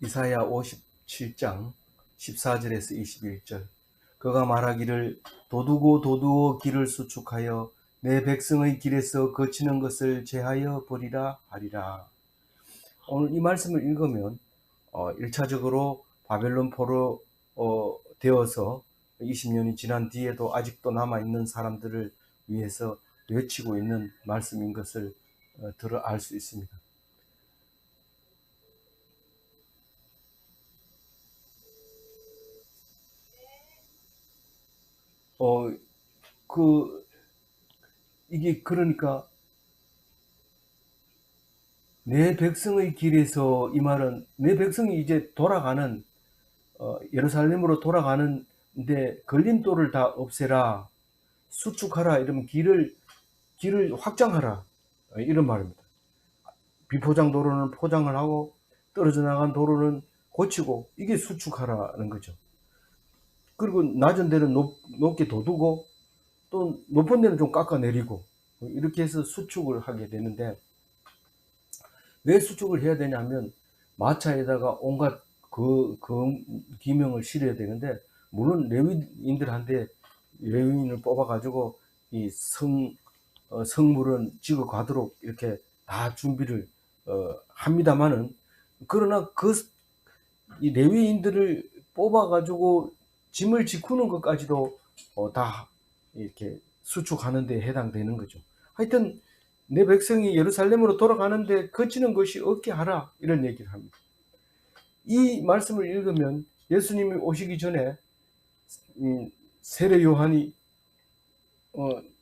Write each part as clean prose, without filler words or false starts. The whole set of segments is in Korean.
이사야 57장 14절에서 21절. 그가 말하기를 도두고 도두어 길을 수축하여 내 백성의 길에서 거치는 것을 제하여 버리라 하리라. 오늘 이 말씀을 읽으면 1차적으로 바벨론 포로 되어서 20년이 지난 뒤에도 아직도 남아있는 사람들을 위해서 외치고 있는 말씀인 것을 들어 알 수 있습니다. 이게 그러니까 내 백성의 길에서, 이 말은 내 백성이 이제 돌아가는 예루살렘으로 돌아가는데 걸림돌을 다 없애라, 수축하라, 이러면 길을 확장하라, 이런 말입니다. 비포장 도로는 포장을 하고 떨어져 나간 도로는 고치고, 이게 수축하라는 거죠. 그리고 낮은 데는 높게 돋우고 또 높은 데는 좀 깎아내리고, 이렇게 해서 수축을 하게 되는데, 왜 수축을 해야 되냐면 마차에다가 온갖 그 기명을 실어야 되는데, 물론 레위인들한테 레위인을 뽑아가지고 이 성물은 지고 가도록 이렇게 다 준비를 합니다만은, 그러나 이 레위인들을 뽑아가지고 짐을 지쿠는 것까지도 다 이렇게 수축하는 데 해당되는 거죠. 하여튼 내 백성이 예루살렘으로 돌아가는데 거치는 것이 없게 하라, 이런 얘기를 합니다. 이 말씀을 읽으면 예수님이 오시기 전에 세례 요한이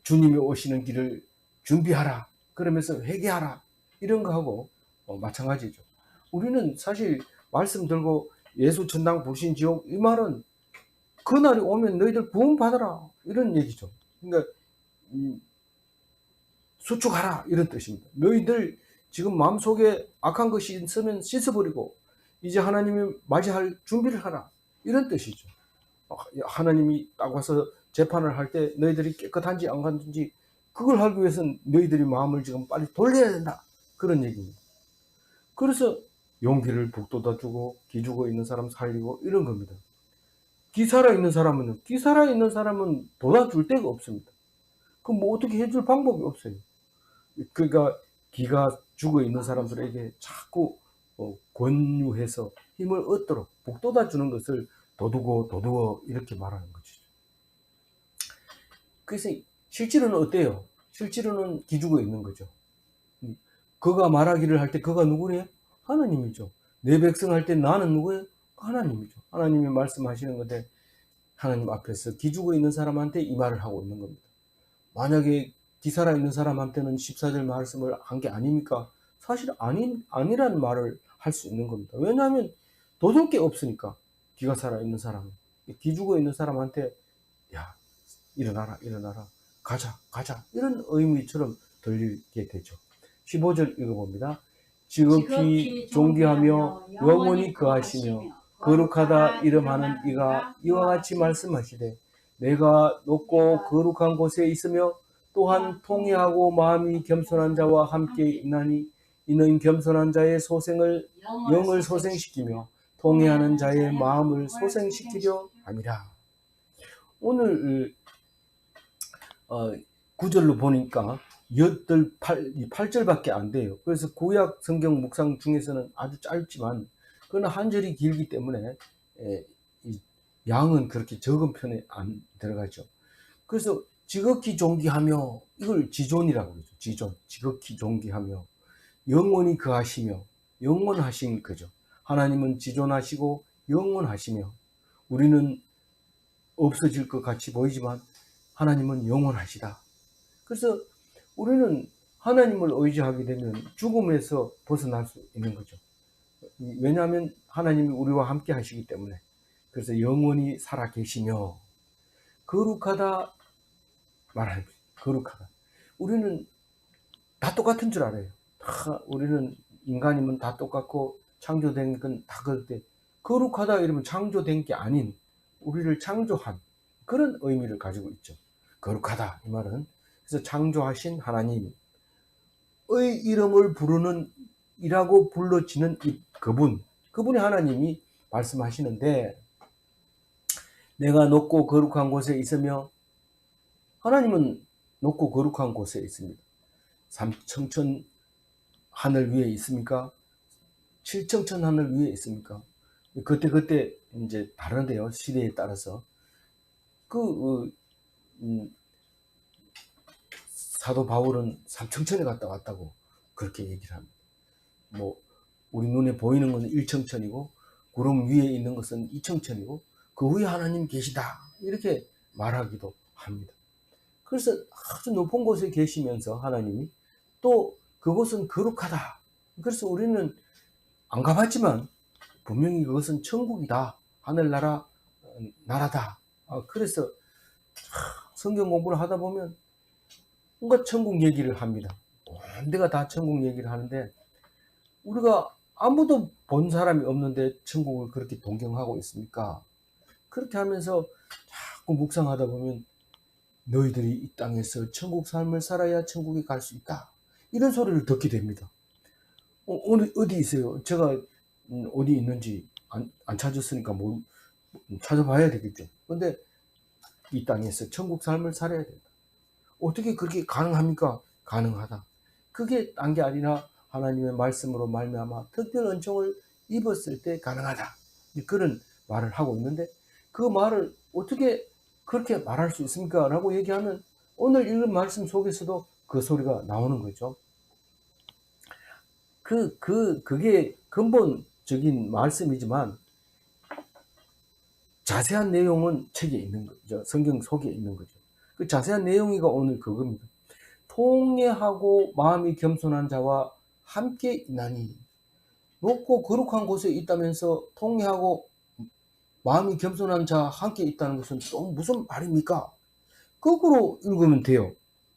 주님이 오시는 길을 준비하라, 그러면서 회개하라, 이런 거하고 마찬가지죠. 우리는 사실 말씀 들고 예수 천당 불신 지옥, 이 말은 그날이 오면 너희들 구원 받아라, 이런 얘기죠. 그러니까 수축하라, 이런 뜻입니다. 너희들 지금 마음속에 악한 것이 있으면 씻어버리고 이제 하나님이 맞이할 준비를 하라, 이런 뜻이죠. 하나님이 딱 와서 재판을 할 때 너희들이 깨끗한지 안 깨끗한지 그걸 하기 위해서는 너희들이 마음을 지금 빨리 돌려야 된다, 그런 얘기입니다. 그래서 용기를 북돋아주고 기죽어 있는 사람 살리고, 이런 겁니다. 기 살아있는 사람은 돋아줄 데가 없습니다. 그럼 뭐 어떻게 해줄 방법이 없어요. 그러니까 기가 죽어 있는 사람들에게 자꾸 권유해서 힘을 얻도록 북돋아 주는 것을 도두어, 이렇게 말하는 거죠. 그래서 실제로는 어때요? 실제로는 기죽어 있는 거죠. 그가 말하기를 할 때 그가 누구래요? 하나님이죠. 내 백성 할 때 나는 누구예요? 하나님이죠. 하나님이 말씀하시는 건데, 하나님 앞에서 기죽어 있는 사람한테 이 말을 하고 있는 겁니다. 만약에 기살아 있는 사람한테는 14절 말씀을 한 게 아닙니까? 사실 아니라는 말을 할 수 있는 겁니다. 왜냐하면 도둑 게 없으니까. 기가 살아 있는 사람은, 기죽어 있는 사람한테 야, 일어나라, 가자, 이런 의미처럼 들리게 되죠. 15절 읽어봅니다. 지극히 존귀하며 영원히 거하시며 거룩하다 이름하는 이가 이와 같이 말씀하시되, 내가 높고 거룩한 곳에 있으며 또한 통회하고 마음이 겸손한 자와 함께 있나니, 이는 겸손한 자의 영을 소생시키며 통회하는 자의 마음을 소생시키려 함이라. 오늘 9절로 보니까 8절밖에 안 돼요. 그래서 구약 성경 묵상 중에서는 아주 짧지만, 그러나 한 절이 길기 때문에 양은 그렇게 적은 편에 안 들어가죠. 그래서 지극히 존귀하며, 이걸 지존이라고 그러죠. 지존, 지극히 존귀하며 영원히 거하시며, 영원하신 거죠. 하나님은 지존하시고 영원하시며, 우리는 없어질 것 같이 보이지만 하나님은 영원하시다. 그래서 우리는 하나님을 의지하게 되면 죽음에서 벗어날 수 있는 거죠. 왜냐하면 하나님이 우리와 함께 하시기 때문에. 그래서 영원히 살아 계시며 거룩하다 말하는 거죠. 거룩하다. 우리는 다 똑같은 줄 알아요. 우리는 인간이면 다 똑같고 창조된 건 다 그럴 거룩하다 이러면 창조된 게 아닌 우리를 창조한 그런 의미를 가지고 있죠. 거룩하다, 이 말은. 그래서 창조하신 하나님의 이름을 부르는 이라고 불러지는 그분, 그분이 하나님이 말씀하시는데, 내가 높고 거룩한 곳에 있으며, 하나님은 높고 거룩한 곳에 있습니다. 삼청천 하늘 위에 있습니까? 칠청천 하늘 위에 있습니까? 그때 이제 다른데요. 시대에 따라서. 사도 바울은 삼청천에 갔다 왔다고 그렇게 얘기를 합니다. 뭐 우리 눈에 보이는 것은 일청천이고 구름 위에 있는 것은 이청천이고 그 위에 하나님 계시다 이렇게 말하기도 합니다. 그래서 아주 높은 곳에 계시면서 하나님이 또 그곳은 거룩하다. 그래서 우리는 안 가봤지만 분명히 그것은 천국이다. 하늘나라 나라다. 그래서 성경 공부를 하다 보면 뭔가 천국 얘기를 합니다. 온 데가 다 천국 얘기를 하는데 우리가 아무도 본 사람이 없는데 천국을 그렇게 동경하고 있습니까? 그렇게 하면서 자꾸 묵상하다 보면 너희들이 이 땅에서 천국 삶을 살아야 천국에 갈 수 있다. 이런 소리를 듣게 됩니다. 어디 있어요? 제가 어디 있는지 안 찾았으니까 뭐 찾아봐야 되겠죠. 근데 이 땅에서 천국 삶을 살아야 된다. 어떻게 그렇게 가능합니까? 가능하다. 그게 딴 게 아니라 하나님의 말씀으로 말미암아 특별 은총을 입었을 때 가능하다. 그런 말을 하고 있는데 그 말을 어떻게 그렇게 말할 수 있습니까? 라고 얘기하면 오늘 읽은 말씀 속에서도 그 소리가 나오는 거죠. 그게 근본적인 말씀이지만 자세한 내용은 책에 있는 거죠. 성경 속에 있는 거죠. 그 자세한 내용이가 오늘 그겁니다. 통회하고 마음이 겸손한 자와 함께 있나니. 높고 거룩한 곳에 있다면서 통회하고 마음이 겸손한 자와 함께 있다는 것은 또 무슨 말입니까? 거꾸로 읽으면 돼요.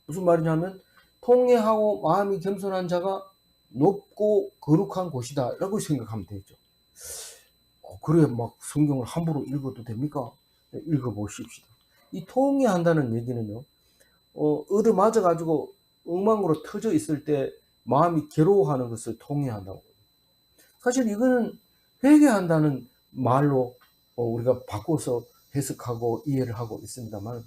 무슨 말이냐면 통회하고 마음이 겸손한 자가 높고 거룩한 곳이다 라고 생각하면 되죠. 그래 막 성경을 함부로 읽어도 됩니까? 읽어보십시다. 이 통회한다는 얘기는요, 얻어맞아 가지고 엉망으로 터져 있을 때 마음이 괴로워하는 것을 통회한다고. 사실 이거는 회개한다는 말로 우리가 바꿔서 해석하고 이해를 하고 있습니다만,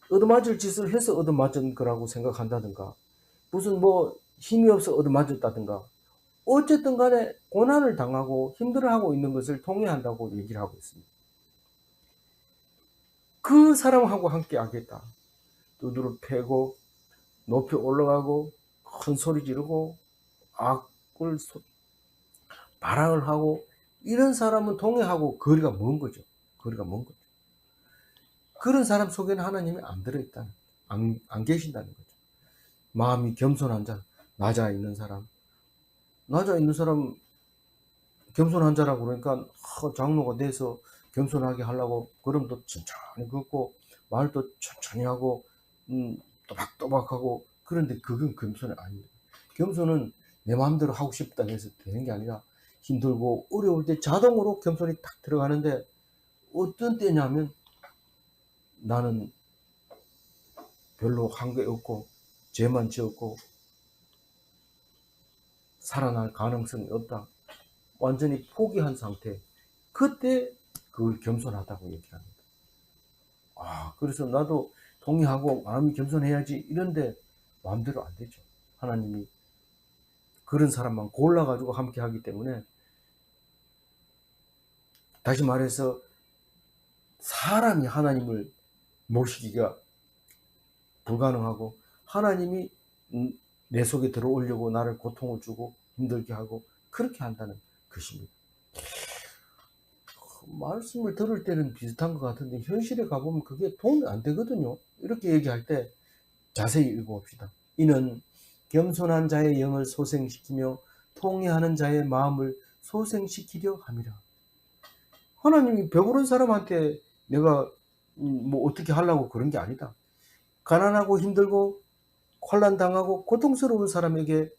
얻어맞을 짓을 해서 얻어맞은 거라고 생각한다든가 무슨 뭐 힘이 없어 얻어맞았다든가 어쨌든 간에 고난을 당하고 힘들어하고 있는 것을 통회한다고 얘기를 하고 있습니다. 그 사람하고 함께 하겠다. 두드러 패고 높이 올라가고 큰 소리 지르고 악을 발악을 하고 이런 사람은 통회하고 거리가 먼 거죠. 거리가 먼 거죠. 그런 사람 속에는 하나님이 안 들어있다는, 안 계신다는 거죠. 마음이 겸손한 자, 낮아 있는 사람, 겸손한 자라고 그러니까 장로가 돼서 겸손하게 하려고 걸음도 천천히 걷고 말도 천천히 하고 또박또박하고 그런데 그건 겸손이 아닙니다. 겸손은 내 마음대로 하고 싶다 해서 되는 게 아니라 힘들고 어려울 때 자동으로 겸손이 딱 들어가는데 어떤 때냐면 나는 별로 한 게 없고 죄만 지었고 살아날 가능성이 없다. 완전히 포기한 상태. 그때 그걸 겸손하다고 얘기합니다. 그래서 나도 동의하고 마음이 겸손해야지 이런데 마음대로 안 되죠. 하나님이 그런 사람만 골라가지고 함께 하기 때문에 다시 말해서 사람이 하나님을 모시기가 불가능하고 하나님이 내 속에 들어오려고 나를 고통을 주고 힘들게 하고 그렇게 한다는 것입니다. 말씀을 들을 때는 비슷한 것 같은데 현실에 가보면 그게 도움이 안 되거든요. 이렇게 얘기할 때 자세히 읽어봅시다. 이는 겸손한 자의 영을 소생시키며 통회하는 자의 마음을 소생시키려 함이라. 하나님이 배부른 사람한테 내가 뭐 어떻게 하려고 그런 게 아니다. 가난하고 힘들고 혼란당하고 고통스러운 사람에게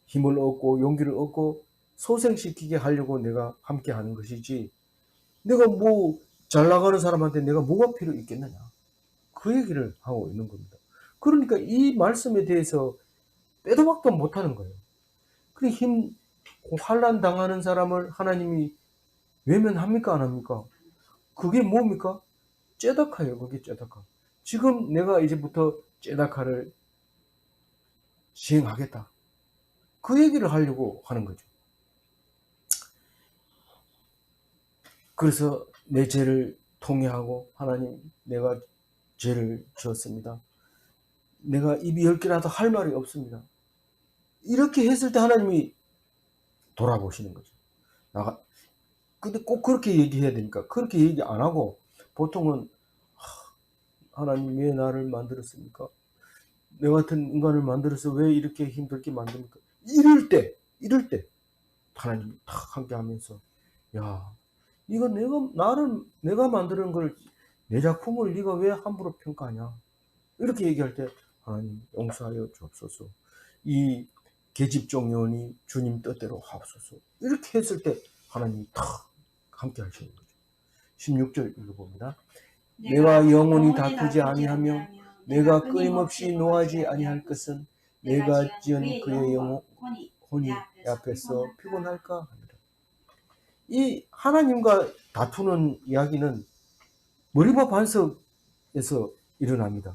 힘을 얻고 용기를 얻고 소생시키게 하려고 내가 함께 하는 것이지 내가 뭐 잘 나가는 사람한테 내가 뭐가 필요 있겠느냐. 그 얘기를 하고 있는 겁니다. 그러니까 이 말씀에 대해서 빼도 박도 못하는 거예요. 그래 환난 당하는 사람을 하나님이 외면합니까 안 합니까? 그게 뭡니까? 째다카예요. 그게 째다카. 지금 내가 이제부터 째다카를 시행하겠다. 그 얘기를 하려고 하는 거죠. 그래서 내 죄를 통회하고 하나님 내가 죄를 지었습니다. 내가 입이 10개라도 할 말이 없습니다. 이렇게 했을 때 하나님이 돌아보시는 거죠. 근데 꼭 그렇게 얘기해야 되니까 그렇게 얘기 안 하고 보통은 하나님 왜 나를 만들었습니까? 내 같은 인간을 만들어서 왜 이렇게 힘들게 만듭니까? 이럴 때 하나님이 탁 함께 하면서 야 이거 내가 만드는 걸 내 작품을 네가 왜 함부로 평가하냐? 이렇게 얘기할 때 하나님 용서하여 주옵소서. 이 계집종 요원이 주님 뜻대로 하옵소서. 이렇게 했을 때 하나님이 탁 함께 하시는 거죠. 16절 읽어봅니다. 내가 영원히 다투지 아니하며 내가 끊임없이 노하지 아니할 것은 내가 지은 그의 영혼이 앞에서 피곤할까 합니다. 이 하나님과 다투는 이야기는 머리바 반석에서 일어납니다.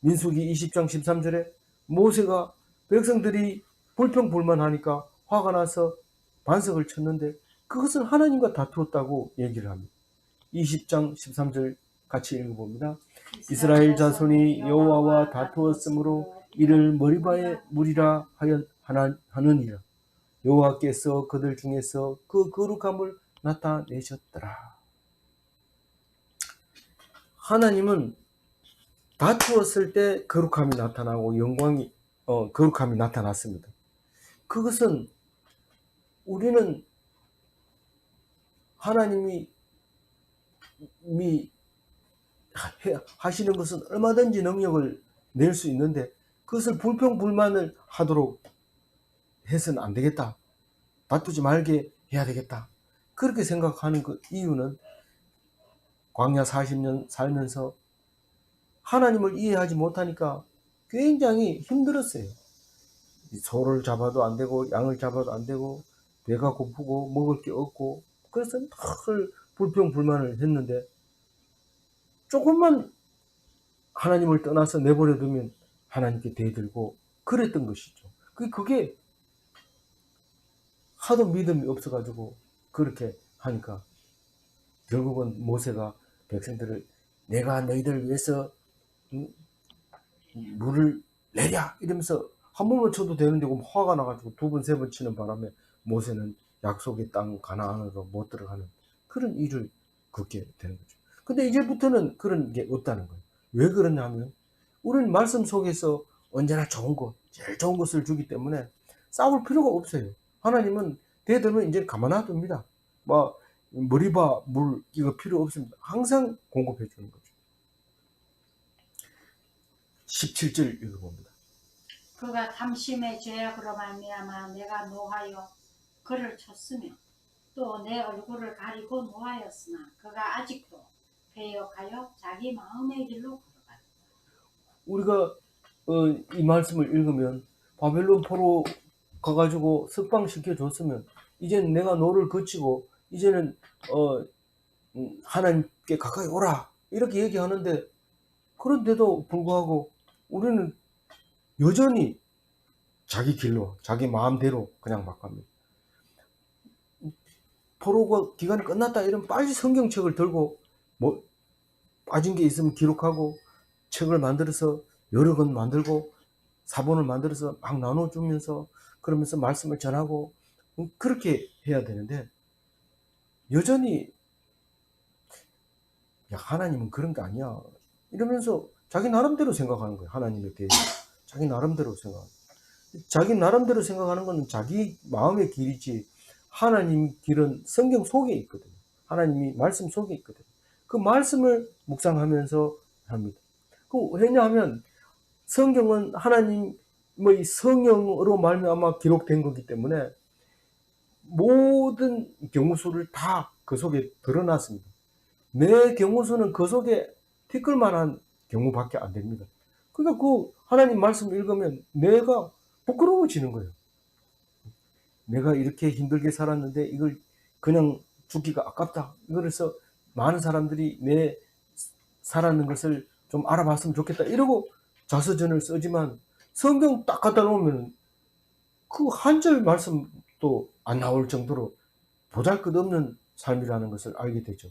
민수기 20장 13절에 모세가 백성들이 불평불만하니까 화가 나서 반석을 쳤는데 그것은 하나님과 다투었다고 얘기를 합니다. 20장 13절 같이 읽어봅니다. 이스라엘 자손이 여호와와 다투었으므로 이를 머리바에 물이라 하느니라. 여호와께서 그들 중에서 그 거룩함을 나타내셨더라. 하나님은 다투었을 때 거룩함이 나타나고 거룩함이 나타났습니다. 그것은 우리는 하나님이 하시는 것은 얼마든지 능력을 낼 수 있는데 그것을 불평불만을 하도록 해서는 안 되겠다. 다투지 말게 해야 되겠다. 그렇게 생각하는 그 이유는 광야 40년 살면서 하나님을 이해하지 못하니까 굉장히 힘들었어요. 소를 잡아도 안 되고 양을 잡아도 안 되고 배가 고프고 먹을 게 없고 그래서 늘 불평불만을 했는데 조금만 하나님을 떠나서 내버려 두면 하나님께 대들고 그랬던 것이죠. 그게 하도 믿음이 없어가지고 그렇게 하니까 결국은 모세가 백성들을 내가 너희들을 위해서 물을 내랴 이러면서 한 번만 쳐도 되는데 화가 나가지고 두 번, 세 번 치는 바람에 모세는 약속의 땅 가나안으로 못 들어가는 그런 일을 겪게 되는 거죠. 근데 이제부터는 그런 게 없다는 거예요. 왜 그러냐면 우리는 말씀 속에서 언제나 좋은 것, 제일 좋은 것을 주기 때문에 싸울 필요가 없어요. 하나님은 대들면 이제 가만 놔둡니다. 머리바 물 이거 필요 없습니다. 항상 공급해 주는 거죠. 17절 읽어봅니다. 그가 탐심의 죄악으로 말미암아 내가 노하여 그를 쳤으며 또 내 얼굴을 가리고 노하였으나 그가 아직도 배역하여 자기 마음의 길로 걸어갔다. 우리가 이 말씀을 읽으면 바벨론 포로 가가지고 석방시켜 줬으면 이제는 내가 너를 거치고 이제는 하나님께 가까이 오라 이렇게 얘기하는데 그런데도 불구하고 우리는 여전히 자기 길로 자기 마음대로 그냥 막 갑니다. 포로가 기간이 끝났다 이러면 빨리 성경책을 들고 빠진 게 있으면 기록하고 책을 만들어서 여러 권 만들고 사본을 만들어서 막 나눠주면서 그러면서 말씀을 전하고 그렇게 해야 되는데 여전히 야 하나님은 그런 게 아니야 이러면서 자기 나름대로 생각하는 거예요. 하나님에 대해서 자기 나름대로 생각하는 거는 자기 마음의 길이지 하나님 길은 성경 속에 있거든요. 하나님이 말씀 속에 있거든요. 그 말씀을 묵상하면서 합니다. 왜냐하면 성경은 하나님의 성령으로 말미암아 기록된 거기 때문에 모든 경우수를 다 그 속에 드러났습니다. 내 경우수는 그 속에 티끌만한 경우밖에 안 됩니다. 그러니까 그 하나님 말씀 읽으면 내가 부끄러워지는 거예요. 내가 이렇게 힘들게 살았는데 이걸 그냥 죽기가 아깝다. 그래서 많은 사람들이 내 살았는 것을 좀 알아봤으면 좋겠다. 이러고 자서전을 쓰지만 성경 딱 갖다 놓으면 그 한 절 말씀도 안 나올 정도로 보잘것없는 삶이라는 것을 알게 되죠.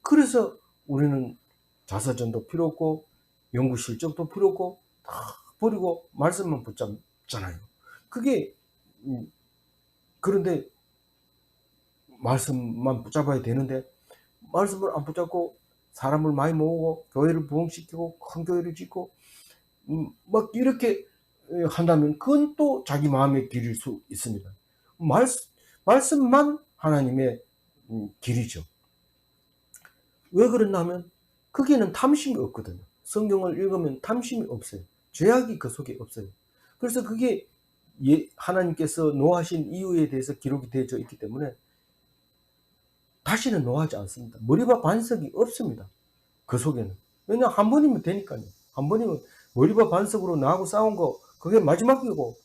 그래서 우리는 자서전도 필요 없고 연구 실적도 필요 없고 다 버리고 말씀만 붙잡잖아요. 그게 그런데 말씀만 붙잡아야 되는데 말씀을 안 붙잡고 사람을 많이 모으고 교회를 부흥시키고 큰 교회를 짓고 막 이렇게 한다면 그건 또 자기 마음의 길일 수 있습니다. 말씀만 하나님의 길이죠. 왜 그랬냐면 거기에는 탐심이 없거든요. 성경을 읽으면 탐심이 없어요. 죄악이 그 속에 없어요. 그래서 그게 하나님께서 노하신 이유에 대해서 기록이 되어 있기 때문에 다시는 노하지 않습니다. 머리바 반석이 없습니다. 그 속에는. 왜냐하면 한 번이면 되니까요. 한 번이면 머리바 반석으로 나하고 싸운 거 그게 마지막이고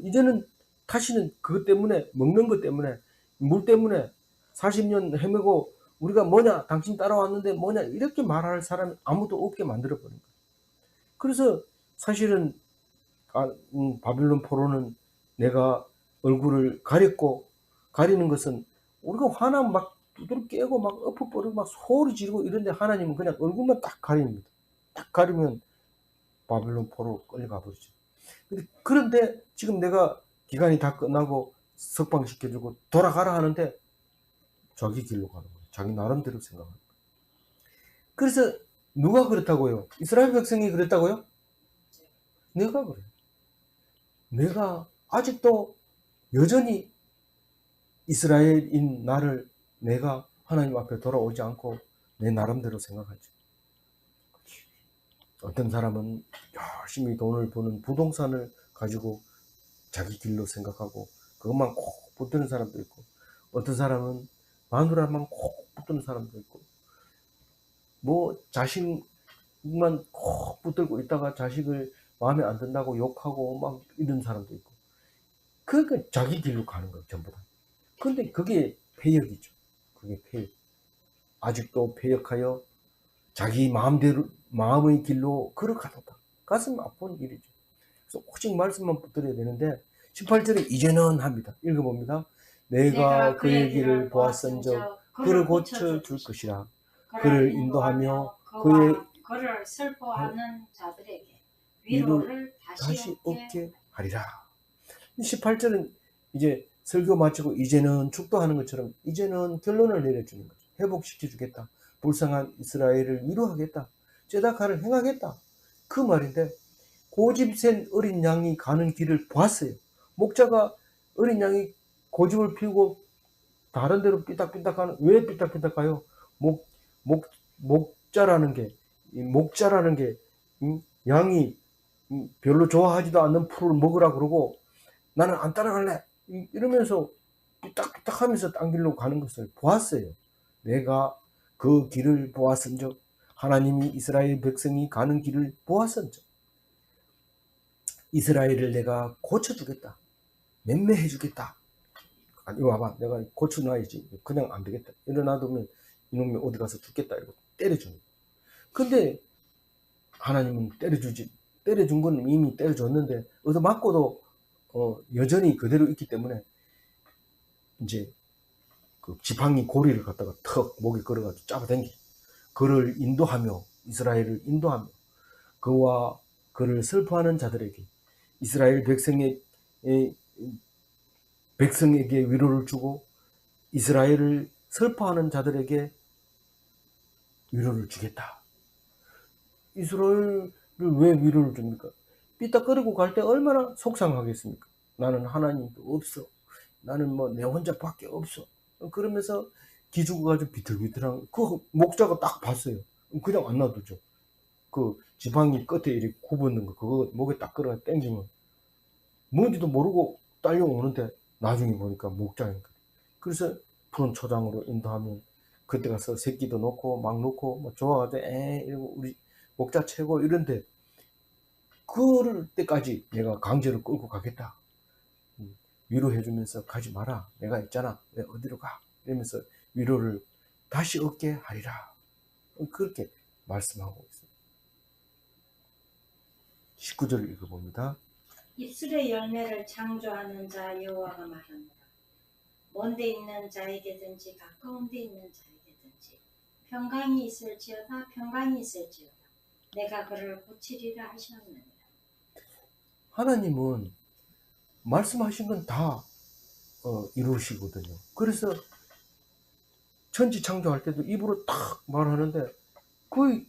이제는 다시는 그것 때문에 먹는 것 때문에 물 때문에 40년 헤매고 우리가 뭐냐 당신 따라왔는데 뭐냐 이렇게 말할 사람이 아무도 없게 만들어버린 거예요. 그래서 사실은 바빌론 포로는 내가 얼굴을 가렸고 가리는 것은 우리가 화나면 막 두드러 깨고 막 엎어버리고 막 소리 지르고 이런데 하나님은 그냥 얼굴만 딱 가립니다. 딱 가리면 바빌론 포로 끌려가 버리죠. 그런데 지금 내가 기간이 다 끝나고 석방시켜주고 돌아가라 하는데 자기 길로 가는 거예요. 자기 나름대로 생각하는 거예요. 그래서 누가 그렇다고요? 이스라엘 백성이 그랬다고요? 내가 그래요. 내가 아직도 여전히 이스라엘인 나를 내가 하나님 앞에 돌아오지 않고 내 나름대로 생각하지. 어떤 사람은 열심히 돈을 버는 부동산을 가지고 자기 길로 생각하고 그것만 꼭 붙드는 사람도 있고, 어떤 사람은 마누라만 꼭 붙드는 사람도 있고, 뭐 자식만 꼭 붙들고 있다가 자식을 마음에 안 든다고 욕하고 막 이런 사람도 있고, 그러니까 자기 길로 가는 거예요, 전부 다. 근데 그게 폐역이죠. 그게 폐역. 아직도 폐역하여 자기 마음대로 마음의 길로 걸어가도다. 가슴 아픈 일이죠. 그래서 오직 말씀만 붙들어야 되는데 18절에 이제는 합니다. 읽어봅니다. 내가 그의 길을 보았은즉 그를 고쳐 줄 것이라. 그를 인도하며 그를 슬퍼하는 자들에게 위로를 다시 얻게 하리라. 18절은 이제 설교 마치고 이제는 축도하는 것처럼 이제는 결론을 내려주는 거죠. 회복시켜주겠다. 불쌍한 이스라엘을 위로하겠다. 제다카를 행하겠다. 그 말인데 고집센 어린 양이 가는 길을 보았어요. 목자가 어린 양이 고집을 피우고 다른 데로 삐딱삐딱 가는, 왜 삐딱삐딱 가요? 목자라는 게 양이 별로 좋아하지도 않는 풀을 먹으라 그러고 나는 안 따라갈래 이러면서 삐딱삐딱 하면서 딴 길로 가는 것을 보았어요. 내가 그 길을 보았은즉, 하나님이 이스라엘 백성이 가는 길을 보았은즉 이스라엘을 내가 고쳐주겠다. 맴매해주겠다. 아니 와봐, 내가 고쳐놔야지. 그냥 안 되겠다. 일어나두면 이놈이 어디 가서 죽겠다 이러고 때려주는 거예요. 근데 하나님은 때려준 건 이미 때려줬는데 어디서 맞고도 여전히 그대로 있기 때문에 이제 그 지팡이 고리를 갖다가 턱 목에 걸어가지고 잡아당기. 그를 인도하며, 이스라엘을 인도하며 그와 그를 슬퍼하는 자들에게, 이스라엘 백성에게 위로를 주고 이스라엘을 슬퍼하는 자들에게 위로를 주겠다. 이스라엘을 왜 위로를 줍니까? 삐딱거리고 갈 때 얼마나 속상하겠습니까? 나는 하나님도 없어. 나는 뭐 내 혼자밖에 없어. 그러면서 기죽어 가지고 비틀비틀한 그 목자가 딱 봤어요. 그냥 안 놔두죠. 그 지팡이 끝에 이렇게 굽었는 거 그거 목에 딱 끌어 당기면 뭔지도 모르고 딸려오는데 나중에 보니까 목자니까. 그래서 푸른 초장으로 인도하면 그때 가서 새끼도 놓고 막 놓고 뭐 좋아가지고 이러고 우리 목자 최고 이런데, 그럴 때까지 내가 강제로 끌고 가겠다. 위로해주면서 가지 마라. 내가 있잖아. 왜 어디로 가? 이러면서 위로를 다시 얻게 하리라. 그렇게 말씀하고 있습니다. 19절 읽어봅니다. 입술의 열매를 창조하는 자 여호와가 말하노라. 먼데 있는 자에게든지 가까운 데 있는 자에게든지 평강이 있을지어다 평강이 있을지어다 내가 그를 고치리라 하셨느니라. 하나님은 말씀하신 건 다 이루시거든요. 그래서 천지 창조할 때도 입으로 딱 말하는데 그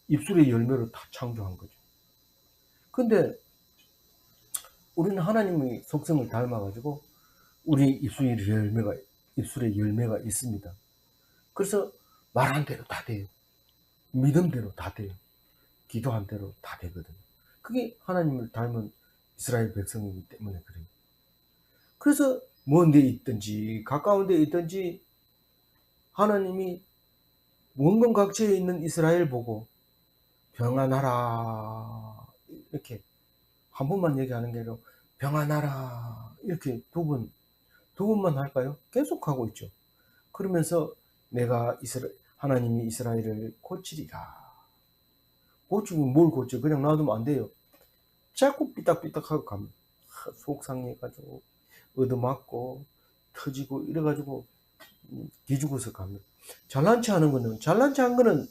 입술의 열매로 다 창조한 거죠. 근데 우리는 하나님의 속성을 닮아가지고 우리 입술의 열매가 있습니다. 그래서 말한 대로 다 돼요. 믿음대로 다 돼요. 기도한 대로 다 되거든요. 그게 하나님을 닮은 이스라엘 백성이기 때문에 그래요. 그래서 먼 데 있든지 가까운 데 있든지 하나님이 원근각지에 있는 이스라엘 보고 평안하라 이렇게 한 번만 얘기하는 게 아니라 평안하라 이렇게 두 번만 할까요? 계속하고 있죠. 그러면서 내가 하나님이 이스라엘을 고치리라. 고치면 뭘 고쳐? 그냥 놔두면 안 돼요. 자꾸 삐딱삐딱하고 가면 속 상해가지고 얻어맞고 터지고 이래가지고 기죽어서 가면 잘난 체 하는 거는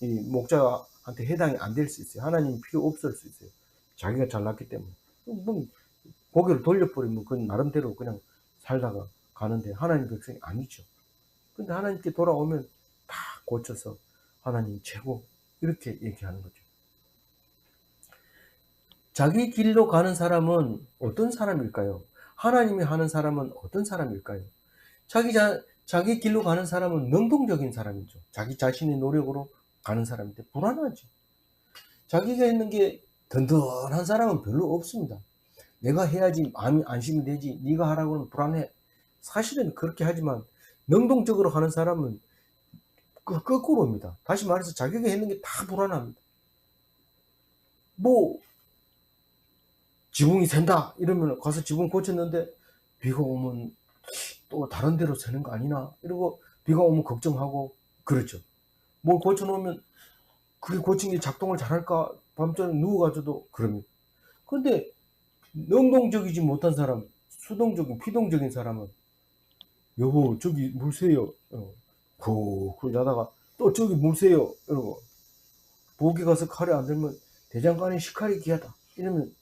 이 목자한테 해당이 안 될 수 있어요. 하나님 필요 없을 수 있어요. 자기가 잘났기 때문에 뭐 고개를 돌려버리면 그건 나름대로 그냥 살다가 가는데 하나님 백성이 아니죠. 근데 하나님께 돌아오면 다 고쳐서 하나님 최고 이렇게 얘기하는 거죠. 자기 길로 가는 사람은 어떤 사람일까요? 하나님이 하는 사람은 어떤 사람일까요? 자기 길로 가는 사람은 능동적인 사람이죠. 자기 자신의 노력으로 가는 사람인데 불안하죠. 자기가 있는 게 든든한 사람은 별로 없습니다. 내가 해야지 마음이 안심이 되지 네가 하라고 하면 불안해. 사실은 그렇게 하지만 능동적으로 하는 사람은 거꾸로입니다. 다시 말해서 자기가 했는 게 다 불안합니다. 뭐 지붕이 샌다 이러면 가서 지붕 고쳤는데 비가 오면 또 다른 데로 새는 거 아니나 이러고 비가 오면 걱정하고 그렇죠. 뭘 고쳐놓으면 그게 고친 게 작동을 잘할까 밤전에 누워가지고도 그럽니다. 근데 능동적이지 못한 사람, 수동적인 피동적인 사람은 여보 저기 물 새요 그 자다가 또 저기 물 새요 이러고 보기 가서 칼이 안 들면 대장간에 식칼이 귀하다 이러면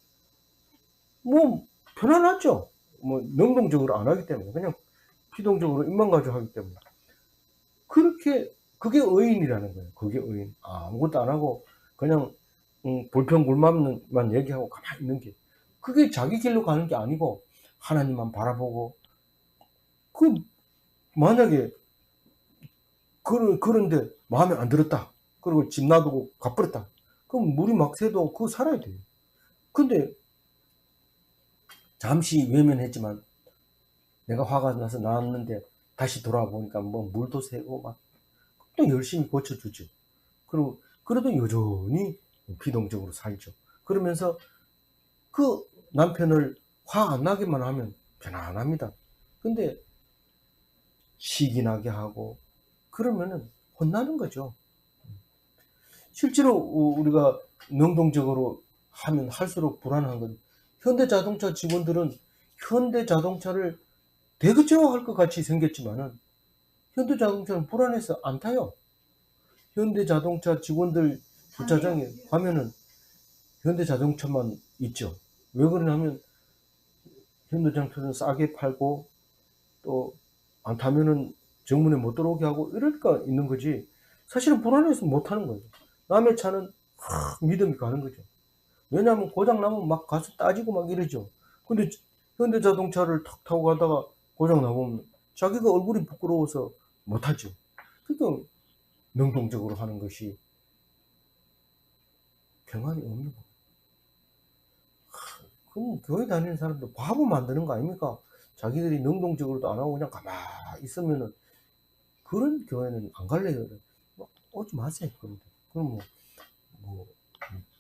뭐 편안하죠. 뭐 능동적으로 안 하기 때문에 그냥 피동적으로 입만 가지고 하기 때문에 그렇게 그게 의인이라는 거예요. 그게 의인. 아무것도 안 하고 그냥 불평불만만 얘기하고 가만히 있는 게 그게 자기 길로 가는 게 아니고 하나님만 바라보고 그 만약에 그런데 마음에 안 들었다. 그리고 집 놔두고 가버렸다. 그럼 물이 막 새도 그거 살아야 돼요. 근데 잠시 외면했지만 내가 화가 나서 나왔는데 다시 돌아와 보니까 뭐 물도 새고 막 또 열심히 고쳐주죠. 그리고 그래도 여전히 비동적으로 살죠. 그러면서 그 남편을 화 안 나게만 하면 편안합니다. 근데 시기 나게 하고 그러면은 혼나는 거죠. 실제로 우리가 능동적으로 하면 할수록 불안한 건 현대자동차 직원들은 현대자동차를 대그제화할 것 같이 생겼지만은 현대자동차는 불안해서 안 타요. 현대자동차 직원들 주차장에 가면은 현대자동차만 있죠. 왜 그러냐면 현대자동차는 싸게 팔고 또 안 타면은 정문에 못 들어오게 하고 이럴까 있는 거지. 사실은 불안해서 못 타는 거예요. 남의 차는 믿음이 가는 거죠. 왜냐하면 고장 나면 막 가서 따지고 막 이러죠. 근데 현대자동차를 탁 타고 가다가 고장 나면 자기가 얼굴이 부끄러워서 못 하죠. 그러니까 능동적으로 하는 것이 평안이 없는 거예요. 그럼 교회 다니는 사람들 바보 만드는 거 아닙니까? 자기들이 능동적으로도 안 하고 그냥 가만히 있으면은 그런 교회는 안 갈래요. 오지 마세요. 그럼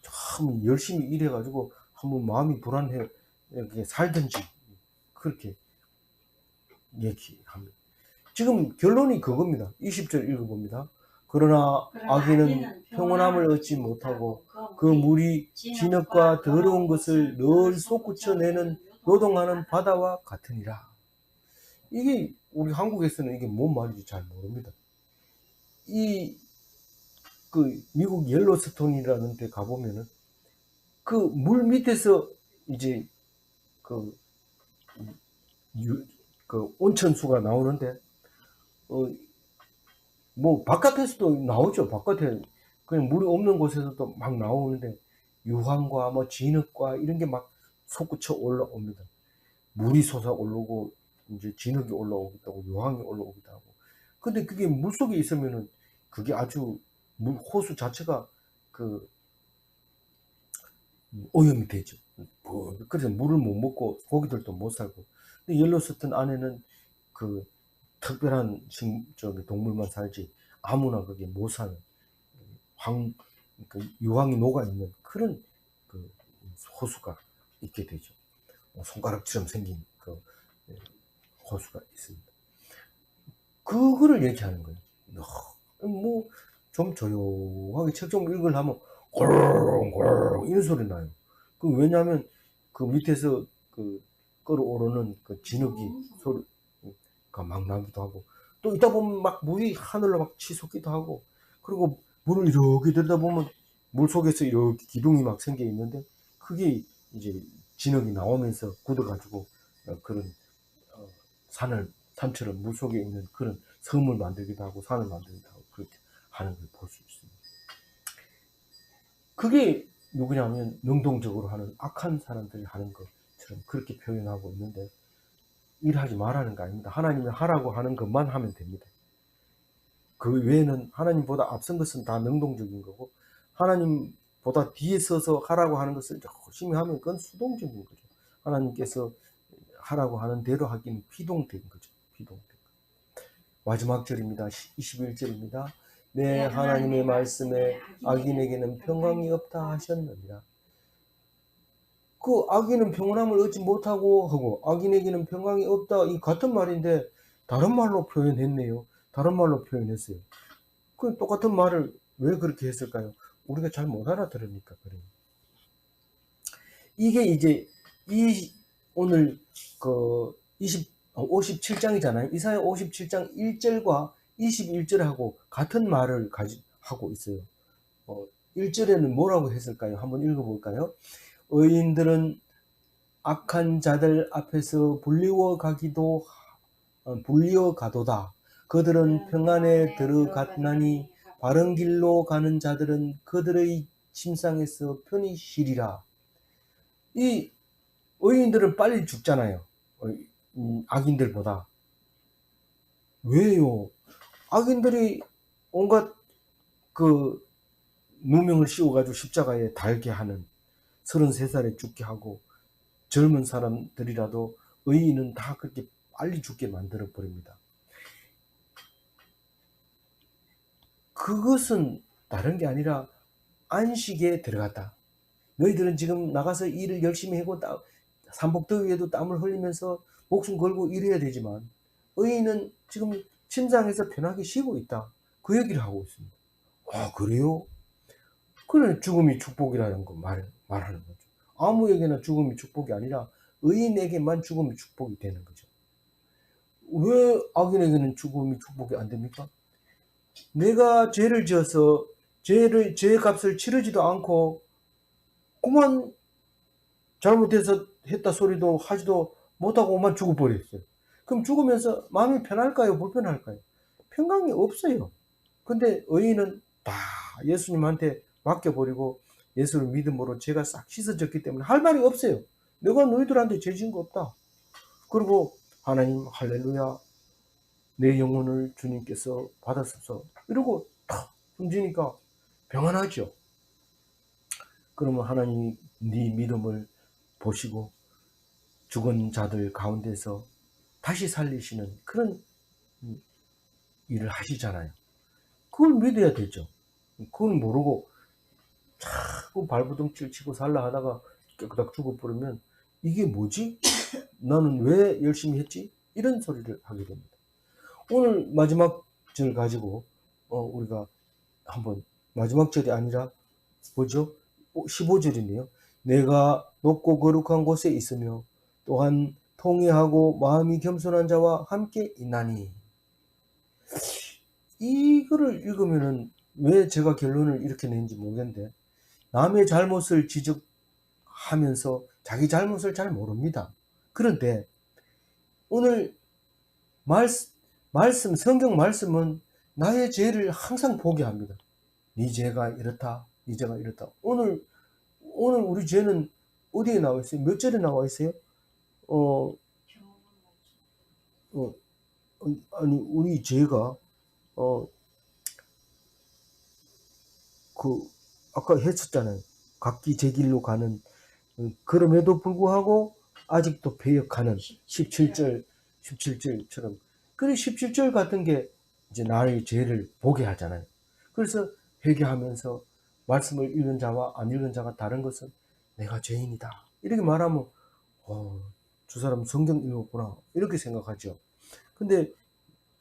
참 열심히 일해가지고 한번 마음이 불안해 이렇게 살든지 그렇게 얘기합니다. 지금 결론이 그겁니다. 20절 읽어봅니다. 그러나 악인은 평온함을 얻지 못하고 그 물이 진흙과 더러운 것을 늘 솟구쳐내는 요동하는 바다와 같으니라. 이게 우리 한국에서는 이게 뭔 말인지 잘 모릅니다. 그 미국 옐로스톤이라는 데 가보면은 그 물 밑에서 이제 그 온천수가 나오는데 뭐 바깥에서도 나오죠. 바깥에 그냥 물이 없는 곳에서도 막 나오는데 유황과 뭐 진흙과 이런 게 막 솟구쳐 올라옵니다. 물이 솟아 오르고 이제 진흙이 올라오기도 하고 유황이 올라오기도 하고. 근데 그게 물 속에 있으면은 그게 아주 호수 자체가 그 오염이 되죠. 그래서 물을 못 먹고 고기들도 못 살고. 근데 옐로스톤 안에는 그 특별한 동물만 살지 아무나 그게 못 사는 유황이 녹아 있는 그런 그 호수가 있게 되죠. 손가락처럼 생긴 그 호수가 있습니다. 그거를 얘기하는 거예요. 뭐 좀 조용하게 책 좀 읽으려면 고롱고롱 이런 소리 나요. 그 왜냐하면 그 밑에서 그 끓어오르는 그 진흙이 소리가 막 나기도 하고 또 있다 보면 막 물이 하늘로 막 치솟기도 하고 그리고 물을 이렇게 들여다보면 물 속에서 이렇게 기둥이 막 생겨 있는데 그게 이제 진흙이 나오면서 굳어가지고 그런 산처럼 물 속에 있는 그런 섬을 만들기도 하고 산을 만들기도 하고 그렇게 하는 걸 볼 수 있습니다. 그게 누구냐면 능동적으로 하는 악한 사람들이 하는 것처럼 그렇게 표현하고 있는데 일하지 말라는 거 아닙니다. 하나님이 하라고 하는 것만 하면 됩니다. 그 외에는 하나님보다 앞선 것은 다 능동적인 거고 하나님보다 뒤에 서서 하라고 하는 것을 열심히 하면 그건 수동적인 거죠. 하나님께서 하라고 하는 대로 하기는 피동된 거죠. 피동된 거. 마지막 절입니다. 21절입니다. 내 하나님의 말씀에 악인에게는 평강이 없다 하셨느니라. 그 악인은 평온함을 얻지 못하고 하고 악인에게는 평강이 없다 이 같은 말인데 다른 말로 표현했네요. 다른 말로 표현했어요. 그 똑같은 말을 왜 그렇게 했을까요? 우리가 잘 못 알아들으니까 그래요. 이게 이제 오늘 그 57장이잖아요. 이사야 57장 1절과 21절하고 같은 말을 하고 있어요. 1절에는 뭐라고 했을까요? 한번 읽어볼까요? 의인들은 악한 자들 앞에서 불리워 가도다. 그들은 평안에 들어갔나니 바른 길로 가는 자들은 그들의 침상에서 편히 쉬리라. 이 의인들은 빨리 죽잖아요. 악인들보다. 왜요? 악인들이 온갖 그 누명을 씌워가지고 십자가에 달게 하는 33살에 죽게 하고 젊은 사람들이라도 의인은 다 그렇게 빨리 죽게 만들어 버립니다. 그것은 다른 게 아니라 안식에 들어갔다. 너희들은 지금 나가서 일을 열심히 하고 삼복더위에도 땀을 흘리면서 목숨 걸고 일해야 되지만 의인은 지금 침상에서 편하게 쉬고 있다. 그 얘기를 하고 있습니다. 아 그래요? 그래 죽음이 축복이라는 거 말하는 거죠. 아무에게나 죽음이 축복이 아니라 의인에게만 죽음이 축복이 되는 거죠. 왜 악인에게는 죽음이 축복이 안 됩니까? 내가 죄를 지어서 죄의 값을 치르지도 않고 그만 잘못해서 했다 소리도 하지도 못하고 그만 죽어버렸어요. 그럼 죽으면서 마음이 편할까요? 불편할까요? 평강이 없어요. 근데 의인은 다 예수님한테 맡겨버리고 예수를 믿음으로 죄가 싹 씻어졌기 때문에 할 말이 없어요. 내가 너희들한테 죄 지은 거 없다. 그리고 하나님 할렐루야 내 영혼을 주님께서 받았소서 이러고 탁 던지니까 평안하죠. 그러면 하나님이 네 믿음을 보시고 죽은 자들 가운데서 다시 살리시는 그런 일을 하시잖아요. 그걸 믿어야 되죠. 그걸 모르고 자꾸 발부둥칠 치고 살라 하다가 깨끗하게 죽어버리면 이게 뭐지? 나는 왜 열심히 했지? 이런 소리를 하게 됩니다. 오늘 마지막 절 가지고 우리가 한번, 마지막 절이 아니라 뭐죠? 15절이네요. 내가 높고 거룩한 곳에 있으며 또한 통회하고 마음이 겸손한 자와 함께 있나니. 이거를 읽으면은 왜 제가 결론을 이렇게 낸지 모르겠는데, 남의 잘못을 지적하면서 자기 잘못을 잘 모릅니다. 그런데 오늘 성경 말씀은 나의 죄를 항상 보게 합니다. 네 죄가 이렇다, 네 죄가 이렇다. 오늘 우리 죄는 어디에 나와 있어요? 몇 절에 나와 있어요? 어, 어, 아니, 우리 죄가, 그, 아까 했었잖아요. 각기 제 길로 가는, 그럼에도 불구하고 아직도 배역하는 17절처럼. 그 17절 같은 게 이제 나의 죄를 보게 하잖아요. 그래서 회개하면서 말씀을 읽은 자와 안 읽은 자가 다른 것은 내가 죄인이다. 이렇게 말하면, 저 사람 성경 읽었구나. 이렇게 생각하죠. 근데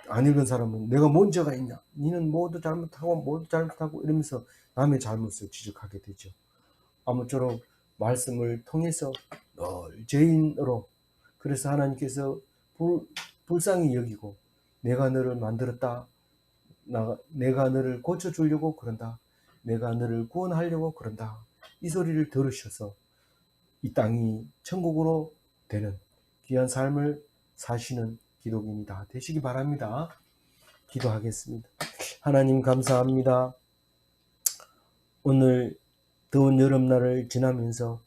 안 읽은 사람은 내가 뭔 죄가 있냐? 니는 모두 잘못하고 이러면서 남의 잘못을 지적하게 되죠. 아무쪼록 말씀을 통해서 늘 죄인으로, 그래서 하나님께서 불쌍히 여기고 내가 너를 만들었다. 내가 너를 고쳐주려고 그런다. 내가 너를 구원하려고 그런다. 이 소리를 들으셔서 이 땅이 천국으로 되는 귀한 삶을 사시는 기독인이 다 되시기 바랍니다. 기도하겠습니다. 하나님 감사합니다. 오늘 더운 여름날을 지나면서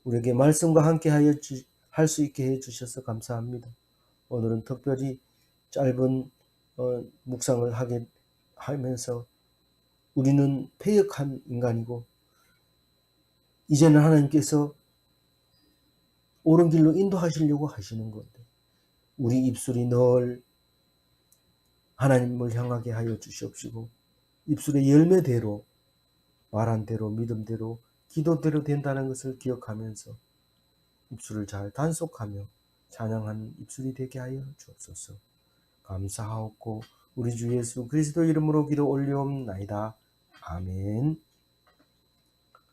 우리에게 말씀과 함께 할 수 있게 해주셔서 감사합니다. 오늘은 특별히 짧은 묵상을 하게 하면서 우리는 패역한 인간이고 이제는 하나님께서 옳은 길로 인도하시려고 하시는 건데 우리 입술이 늘 하나님을 향하게 하여 주시옵시고 입술의 열매대로, 말한 대로, 믿음대로, 기도대로 된다는 것을 기억하면서 입술을 잘 단속하며 찬양하는 입술이 되게 하여 주옵소서. 감사하옵고 우리 주 예수 그리스도 이름으로 기도 올리옵나이다. 아멘.